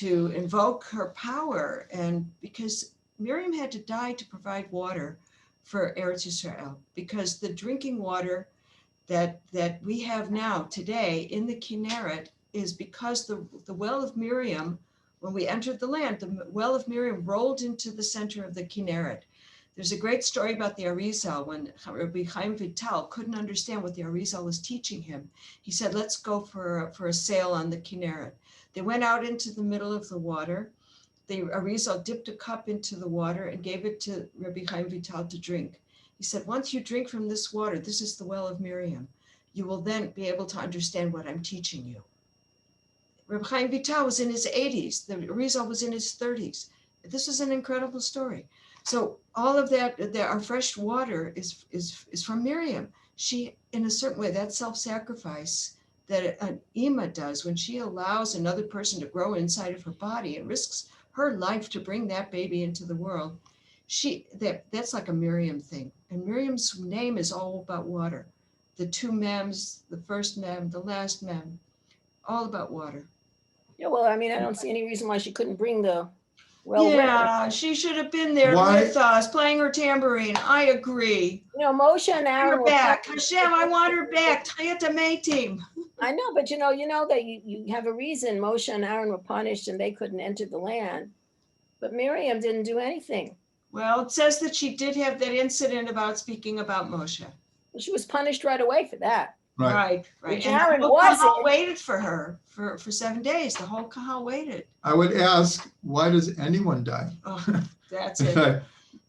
invoke her power. And because Miriam had to die to provide water for Eretz Yisrael, because the drinking water that we have now today in the Kinneret is because the well of Miriam, when we entered the land, the well of Miriam rolled into the center of the Kinneret. There's a great story about the Arizal when Rabbi Chaim Vital couldn't understand what the Arizal was teaching him. He said, let's go for a sail on the Kinneret. They went out into the middle of the water. The Arizal dipped a cup into the water and gave it to Rabbi Chaim Vital to drink. He said, once you drink from this water, this is the well of Miriam, you will then be able to understand what I'm teaching you. Rabbi Chaim Vital was in his 80s. The Arizal was in his 30s. This is an incredible story. So all of that, our fresh water is from Miriam. She, in a certain way, that self-sacrifice that an Ima does when she allows another person to grow inside of her body and risks her life to bring that baby into the world, that's like a Miriam thing. And Miriam's name is all about water. The two mems, the first mem, the last mem, all about water. Yeah, well, I don't see any reason why she couldn't bring the well with her. Yeah, she should have been there Why- with us, playing her tambourine. I agree. Moshe and Bring Aaron her were back. punished. Hashem, I want her back. Tayat team. I know, but you know that you have a reason Moshe and Aaron were punished and they couldn't enter the land. But Miriam didn't do anything. Well, it says that she did have that incident about speaking about Moshe. She was punished right away for that. Right. Right. Which And Aaron the whole kahal wasn't. waited for her for 7 days. The whole kahal waited. I would ask, why does anyone die? Oh, that's it.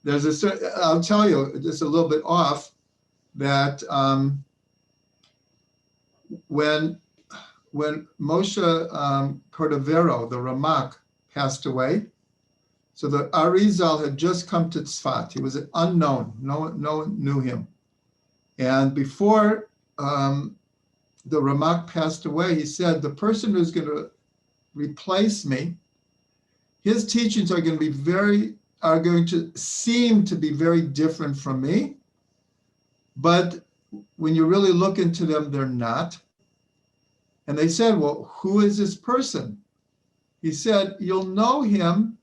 There's a certain, I'll tell you, just a little bit off, that when Moshe Cordovero, the Ramak, passed away, so the Arizal had just come to Tzfat. He was an unknown. No one knew him. And before the Ramak passed away, he said, the person who's going to replace me, his teachings are going to seem to be very different from me, but when you really look into them, they're not. And they said, well, who is this person? He said, you'll know him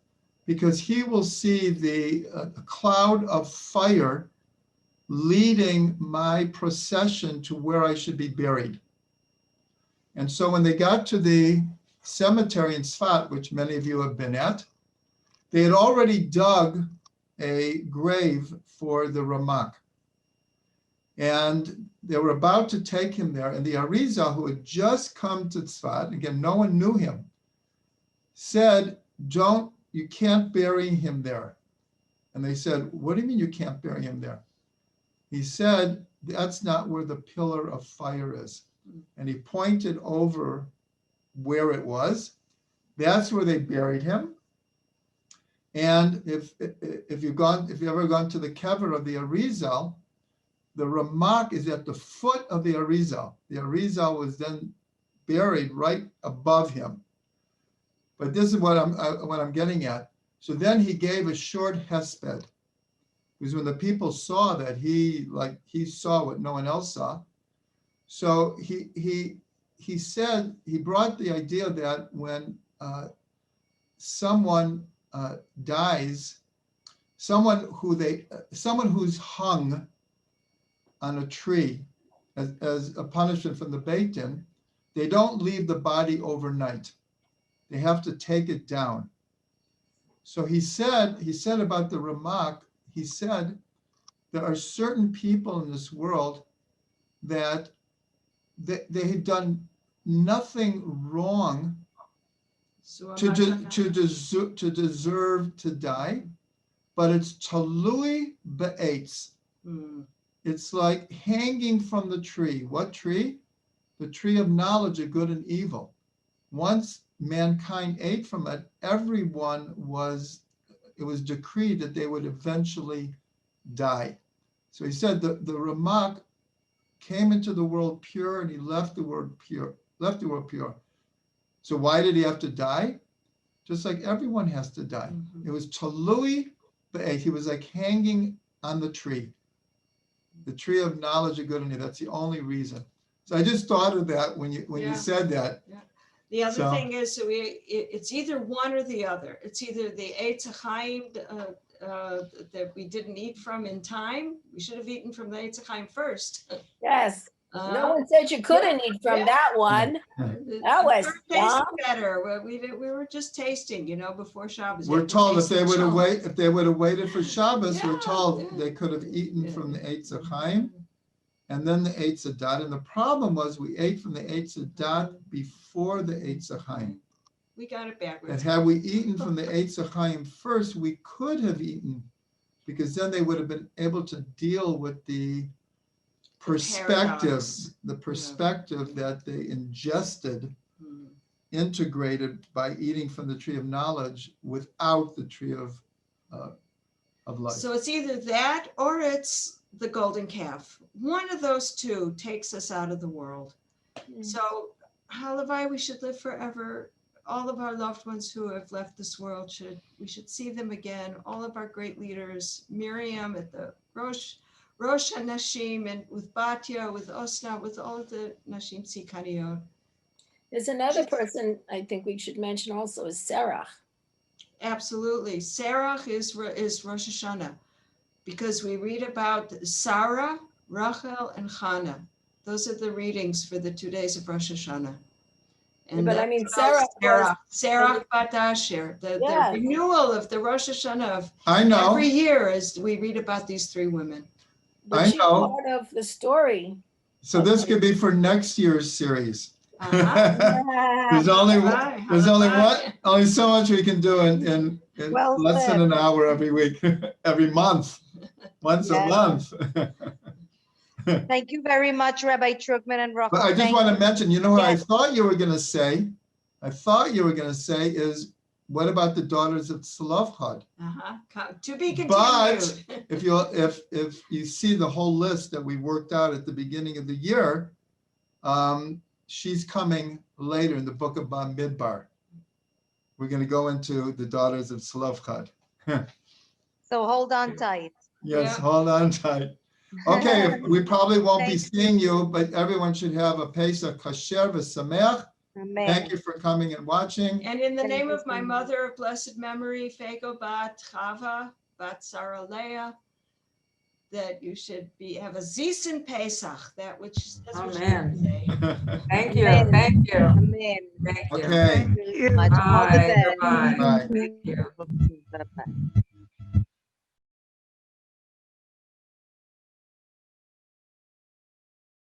because he will see the cloud of fire leading my procession to where I should be buried. And so when they got to the cemetery in Tzfat, which many of you have been at, they had already dug a grave for the Ramak. And they were about to take him there. And the Arizal, who had just come to Tzfat, again, no one knew him, said, you can't bury him there. And they said, what do you mean you can't bury him there? He said, that's not where the pillar of fire is. And he pointed over where it was. That's where they buried him. And if you've ever gone to the kever of the Arizal, the Ramak is at the foot of the Arizal. The Arizal was then buried right above him. But this is what I'm getting at. So then he gave a short hesped, because when the people saw that, he saw what no one else saw. So he said, he brought the idea that when someone dies, someone who's hung on a tree as a punishment from the Beit Din, they don't leave the body overnight. They have to take it down. So he said about the Ramak, he said, there are certain people in this world that they had done nothing wrong to deserve to die, but it's talui be'etz. It's like hanging from the tree. What tree? The tree of knowledge of good and evil. Once mankind ate from it, it was decreed that they would eventually die. So he said the Ramak came into the world pure and he left the world pure. So why did he have to die? Just like everyone has to die. It was talui be'et. He was like hanging on the tree of knowledge of good and evil. That's the only reason. So I just thought of that when you said that. Yeah. The other thing is, it's either one or the other. It's either the Eitz HaChaim that we didn't eat from in time. We should have eaten from the Eitz HaChaim first. Yes. No one said you couldn't eat from that one. That was tasted better. We were just tasting, before Shabbos. We're told if they would have waited for Shabbos, we're told they could have eaten from the Eitz HaChaim and then the Eitz HaDat. And the problem was we ate from the Eitz HaDat before the Eitz HaChaim. We got it backwards. And had we eaten from the Eitz HaChaim first, we could have eaten, because then they would have been able to deal with the perspective that they ingested, integrated by eating from the tree of knowledge without the tree of life. So it's either that or it's the golden calf. One of those two takes us out of the world. So Halavai, we should live forever. All of our loved ones who have left this world, we should see them again. All of our great leaders, Miriam at the Rosh HaNashim, and with Batya, with Osna, with all of the Nashim Tzikaniot. There's another person I think we should mention also is Serach. Absolutely. Serach is Rosh Hashanah, because we read about Sarah, Rachel, and Chana. Those are the readings for the 2 days of Rosh Hashanah. But I mean, Sarah Bat Asher, the renewal of the Rosh Hashanah of every year, as we read about these three women. But she's part of the story. So this could be for next year's series. There's only so much we can do in less than an hour every week, every month, once a month. Thank you very much, Rabbi Trugman and Rachel. But I just want to mention, what I thought you were going to say? I thought you were going to say is, what about the Daughters of Slovkad? To be continued. But if you see the whole list that we worked out at the beginning of the year, she's coming later in the book of Bamidbar. We're going to go into the Daughters of Slovkad. So hold on tight. Yes, hold on tight. Okay, we probably won't be seeing you, but everyone should have a Pesach Kasher v'Sameach. Thank you for coming and watching. And in the name of my mother of blessed memory, Fego Bat Chava, Bat Sarah Leah, that you should have a Zisen Pesach, that's what Amen. Thank you. Amen. Thank you. Amen. Thank you. Okay. Much. All the best. Bye. Bye. Thank you. Bye-bye.